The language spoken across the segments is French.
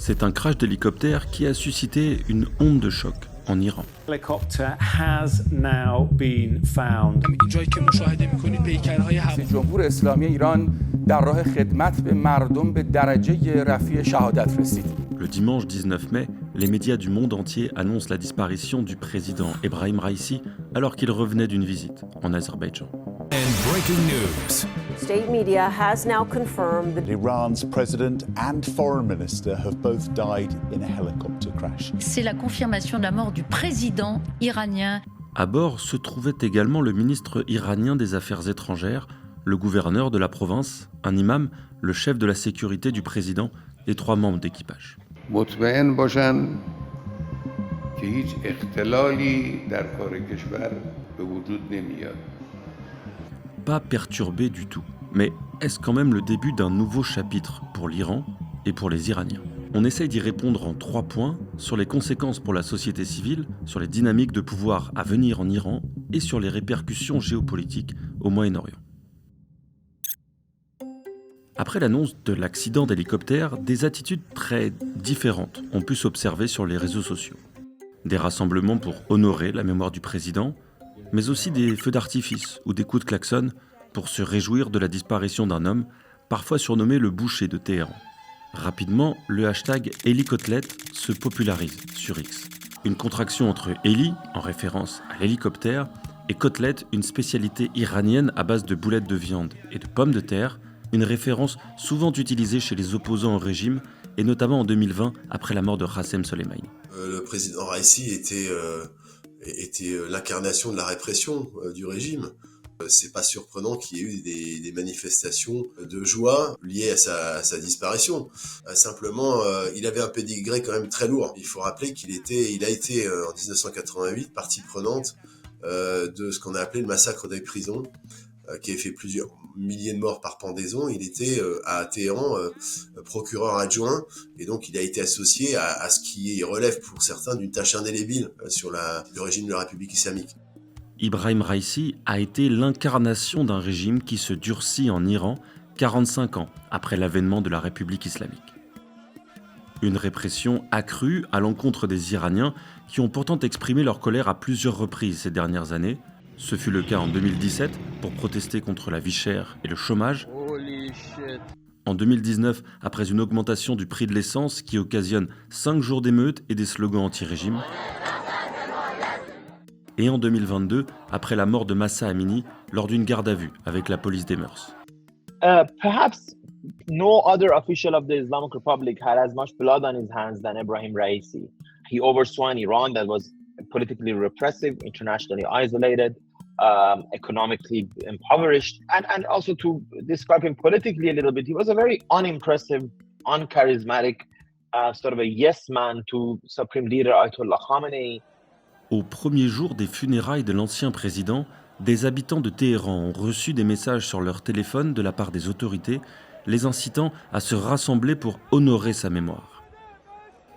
C'est un crash d'hélicoptère qui a suscité une onde de choc en Iran. Helicopter has now been found. جمهور اسلامی ایران در راه خدمت به مردم به درجه رفیع شهادت رسید. Le dimanche 19 mai, les médias du monde entier annoncent la disparition du président Ebrahim Raïssi alors qu'il revenait d'une visite en Azerbaïdjan. And breaking news. State media has now confirmed that Iran's president and foreign minister have both died in a helicopter crash. C'est la confirmation de la mort du président iranien. À bord se trouvait également le ministre iranien des Affaires étrangères, le gouverneur de la province, un imam, le chef de la sécurité du président et 3 membres d'équipage. مطمئن باشن که هیچ اختلالی در کار کشور به وجود نمیاد. Pas perturbé du tout, mais est-ce quand même le début d'un nouveau chapitre pour l'Iran et pour les Iraniens? On essaye d'y répondre en 3 points, sur les conséquences pour la société civile, sur les dynamiques de pouvoir à venir en Iran et sur les répercussions géopolitiques au Moyen-Orient. Après l'annonce de l'accident d'hélicoptère, des attitudes très différentes ont pu s'observer sur les réseaux sociaux. Des rassemblements pour honorer la mémoire du président, mais aussi des feux d'artifice ou des coups de klaxon pour se réjouir de la disparition d'un homme, parfois surnommé le boucher de Téhéran. Rapidement, le hashtag Hélicotelette se popularise sur X. Une contraction entre Héli, en référence à l'hélicoptère, et côtelette, une spécialité iranienne à base de boulettes de viande et de pommes de terre, une référence souvent utilisée chez les opposants au régime, et notamment en 2020 après la mort de Qassem Soleimani. Le président Raïssi était l'incarnation de la répression du régime. C'est pas surprenant qu'il y ait eu des manifestations de joie liées à sa disparition. Simplement, il avait un pédigré quand même très lourd. Il faut rappeler qu'il a été en 1988 partie prenante de ce qu'on a appelé le massacre des prisons, qui a fait plusieurs milliers de morts par pendaison. Il était à Téhéran procureur adjoint, et donc il a été associé à ce qui relève pour certains d'une tâche indélébile sur le régime de la République islamique. Ebrahim Raïssi a été l'incarnation d'un régime qui se durcit en Iran 45 ans après l'avènement de la République islamique. Une répression accrue à l'encontre des Iraniens qui ont pourtant exprimé leur colère à plusieurs reprises ces dernières années. Ce fut le cas en 2017 pour protester contre la vie chère et le chômage. En 2019, après une augmentation du prix de l'essence qui occasionne 5 jours d'émeutes et des slogans anti-régime. Et en 2022, après la mort de Mahsa Amini lors d'une garde à vue avec la police des mœurs. Perhaps no other official of the Islamic Republic had as much blood on his hands than Ebrahim Raisi. He oversaw an Iran that was politically repressive, internationally isolated, economically impoverished, and also to describe him politically a little bit, he was a very unimpressive, uncharismatic, sort of a yes man to Supreme Leader Ayatollah Khamenei. Au premier jour des funérailles de l'ancien président, des habitants de Téhéran ont reçu des messages sur leur téléphone de la part des autorités, les incitant à se rassembler pour honorer sa mémoire.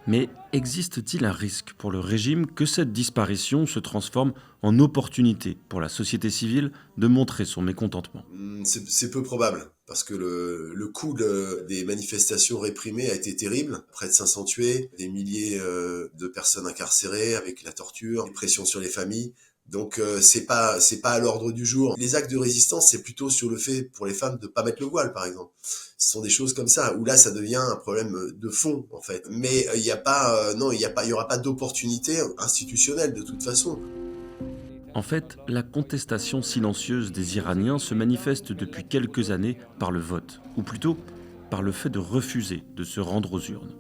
Mais existe-t-il un risque pour le régime que cette disparition se transforme en opportunité pour la société civile de montrer son mécontentement? C'est peu probable, parce que le coût des manifestations réprimées a été terrible. Près de 500 tués, des milliers de personnes incarcérées avec la torture, les pressions sur les familles. Donc c'est pas à l'ordre du jour. Les actes de résistance, c'est plutôt sur le fait pour les femmes de pas mettre le voile, par exemple. Ce sont des choses comme ça où là ça devient un problème de fond en fait. Mais il y aura pas d'opportunité institutionnelle de toute façon. En fait, la contestation silencieuse des Iraniens se manifeste depuis quelques années par le vote, ou plutôt par le fait de refuser de se rendre aux urnes.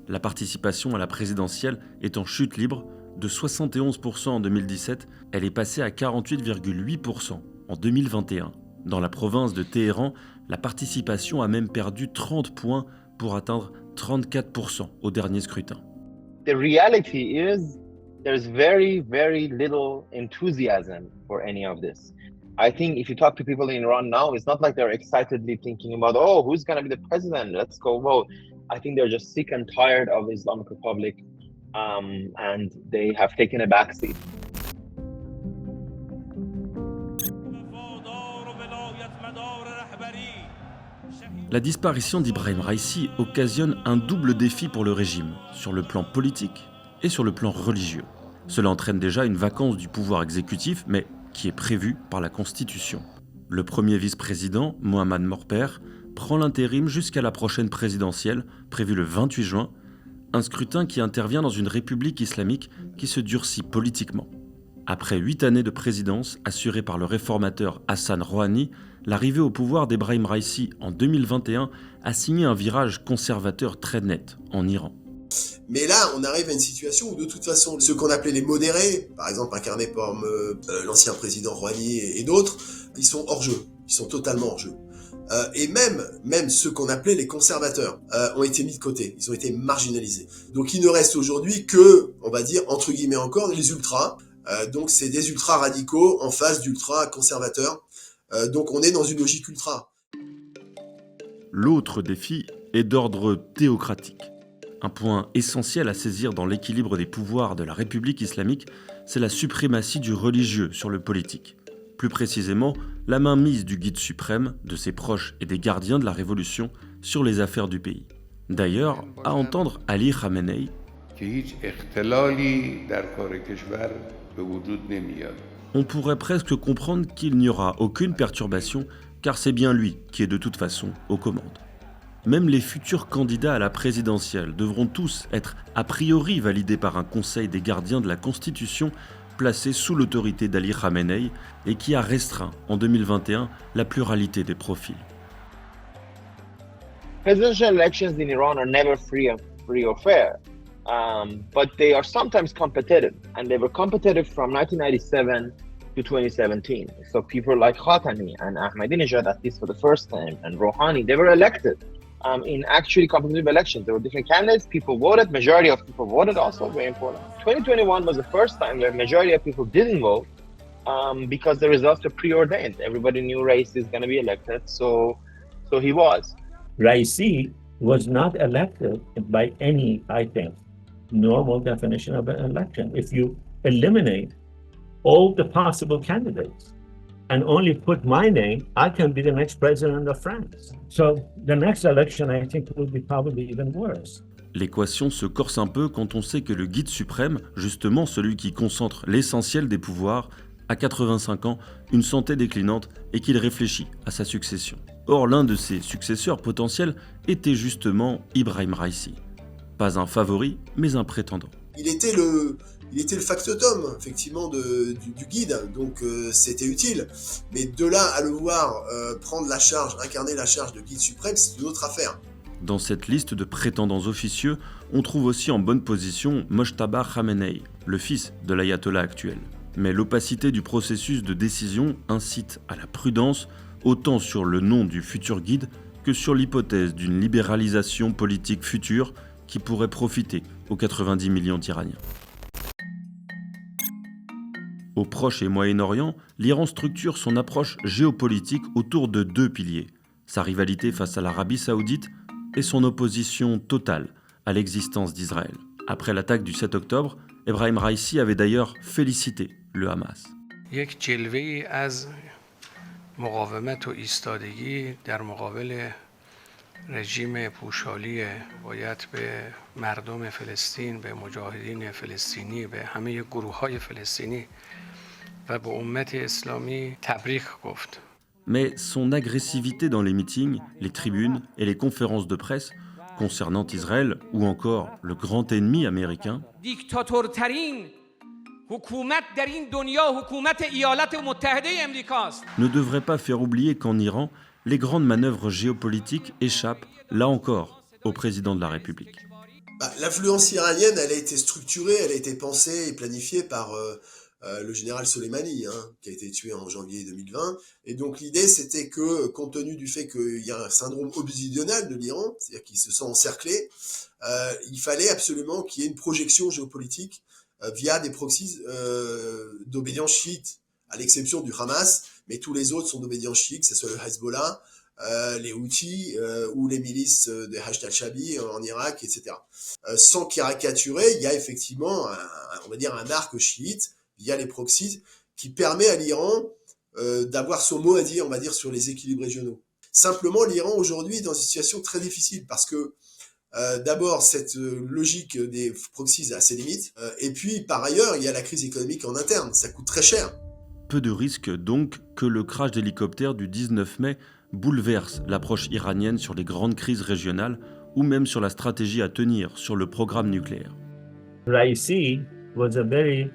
La participation à la présidentielle est en chute libre. De 71% en 2017, elle est passée à 48,8% en 2021. Dans la province de Téhéran, la participation a même perdu 30 points pour atteindre 34% au dernier scrutin. The reality is there's very, very little enthusiasm for any of this. I think if you talk to people in Iran now, it's not like they're excitedly thinking about, oh, who's going to be the president? Let's go vote. I think they're just sick and tired of the Islamic Republic. And they have taken a backseat. La disparition d'Ibrahim Raïssi occasionne un double défi pour le régime, sur le plan politique et sur le plan religieux. Cela entraîne déjà une vacance du pouvoir exécutif, mais qui est prévue par la Constitution. Le premier vice-président, Mohamed Morper, prend l'intérim jusqu'à la prochaine présidentielle, prévue le 28 juin, un scrutin qui intervient dans une république islamique qui se durcit politiquement. Après 8 années de présidence assurée par le réformateur Hassan Rouhani, l'arrivée au pouvoir d'Ebrahim Raïssi en 2021 a signé un virage conservateur très net en Iran. Mais là, on arrive à une situation où de toute façon, ceux qu'on appelait les modérés, par exemple incarnés par l'ancien président Rouhani et d'autres, ils sont hors jeu, ils sont totalement hors jeu. Et même ceux qu'on appelait les conservateurs ont été mis de côté, ils ont été marginalisés. Donc il ne reste aujourd'hui que, on va dire, entre guillemets encore, les ultras. Donc c'est des ultras radicaux en face d'ultras conservateurs. Donc on est dans une logique ultra. L'autre défi est d'ordre théocratique. Un point essentiel à saisir dans l'équilibre des pouvoirs de la République islamique, c'est la suprématie du religieux sur le politique. Plus précisément, la mainmise du guide suprême, de ses proches et des gardiens de la révolution sur les affaires du pays. D'ailleurs, à entendre Ali Khamenei, on pourrait presque comprendre qu'il n'y aura aucune perturbation, car c'est bien lui qui est de toute façon aux commandes. Même les futurs candidats à la présidentielle devront tous être a priori validés par un conseil des gardiens de la Constitution placé sous l'autorité d'Ali Khamenei et qui a restreint en 2021 la pluralité des profils. Presidential elections in Iran are never free or fair, but they are sometimes competitive, and they were competitive from 1997 to 2017. So people like Khatami and Ahmadinejad, at least for the first time, and Rouhani, they were elected in actually competitive elections. There were different candidates, people voted, majority of people voted also, very important. 2021 was the first time where majority of people didn't vote because the results were preordained. Everybody knew Raisi is going to be elected, so he was. Raisi was not elected by any, I think, normal definition of an election. If you eliminate all the possible candidates and only put my name, I can be the next president of France. So the next election, I think, will be probably even worse. L'équation se corse un peu quand on sait que le guide suprême, justement celui qui concentre l'essentiel des pouvoirs, a 85 ans, une santé déclinante et qu'il réfléchit à sa succession. Or, l'un de ses successeurs potentiels était justement Ibrahim Raïssi. Pas un favori, mais un prétendant. Il était le factotum, effectivement, du guide, donc c'était utile. Mais de là à le voir prendre la charge, incarner la charge de guide suprême, c'est une autre affaire. Dans cette liste de prétendants officieux, on trouve aussi en bonne position Mojtaba Khamenei, le fils de l'ayatollah actuel. Mais l'opacité du processus de décision incite à la prudence, autant sur le nom du futur guide que sur l'hypothèse d'une libéralisation politique future qui pourrait profiter aux 90 millions d'Iraniens. Au Proche et Moyen-Orient, l'Iran structure son approche géopolitique autour de deux piliers, sa rivalité face à l'Arabie saoudite et son opposition totale à l'existence d'Israël. Après l'attaque du 7 octobre, Ebrahim Raïssi avait d'ailleurs félicité le Hamas. یک جلوه‌ای از مقاومت و ایستادگی در مقابل رژیم پوشالی باید به مردم فلسطین، به مجاهدین فلسطینی، به همه گروه‌های فلسطینی و به امت اسلامی تبریک گفت. Mais son agressivité dans les meetings, les tribunes et les conférences de presse concernant Israël ou encore le grand ennemi américain ne devrait pas faire oublier qu'en Iran, les grandes manœuvres géopolitiques échappent, là encore, au président de la République. L'influence iranienne, elle a été structurée, elle a été pensée et planifiée par le général Soleimani, qui a été tué en janvier 2020. Et donc l'idée, c'était que, compte tenu du fait qu'il y a un syndrome obsidional de l'Iran, c'est-à-dire qu'il se sent encerclé, il fallait absolument qu'il y ait une projection géopolitique via des proxys d'obédience chiite, à l'exception du Hamas, mais tous les autres sont d'obédience chiite, que ce soit le Hezbollah, les Houthis ou les milices de Hashd al-Shabi en Irak, etc. Sans caricaturer, il y a effectivement on va dire un arc chiite via les proxys qui permet à l'Iran d'avoir son mot à dire, on va dire, sur les équilibres régionaux. Simplement, l'Iran aujourd'hui est dans une situation très difficile parce que d'abord, cette logique des proxies a ses limites. Et puis, par ailleurs, il y a la crise économique en interne. Ça coûte très cher. Peu de risques donc que le crash d'hélicoptère du 19 mai bouleverse l'approche iranienne sur les grandes crises régionales ou même sur la stratégie à tenir sur le programme nucléaire. Raisi was a very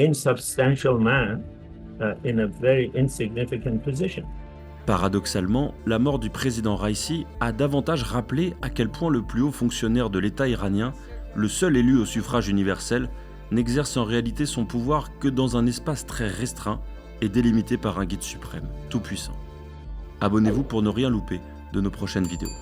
insubstantial man in a very insignificant position. Paradoxalement, la mort du président Raisi a davantage rappelé à quel point le plus haut fonctionnaire de l'État iranien, le seul élu au suffrage universel, n'exerce en réalité son pouvoir que dans un espace très restreint et délimité par un guide suprême, tout-puissant. Abonnez-vous pour ne rien louper de nos prochaines vidéos.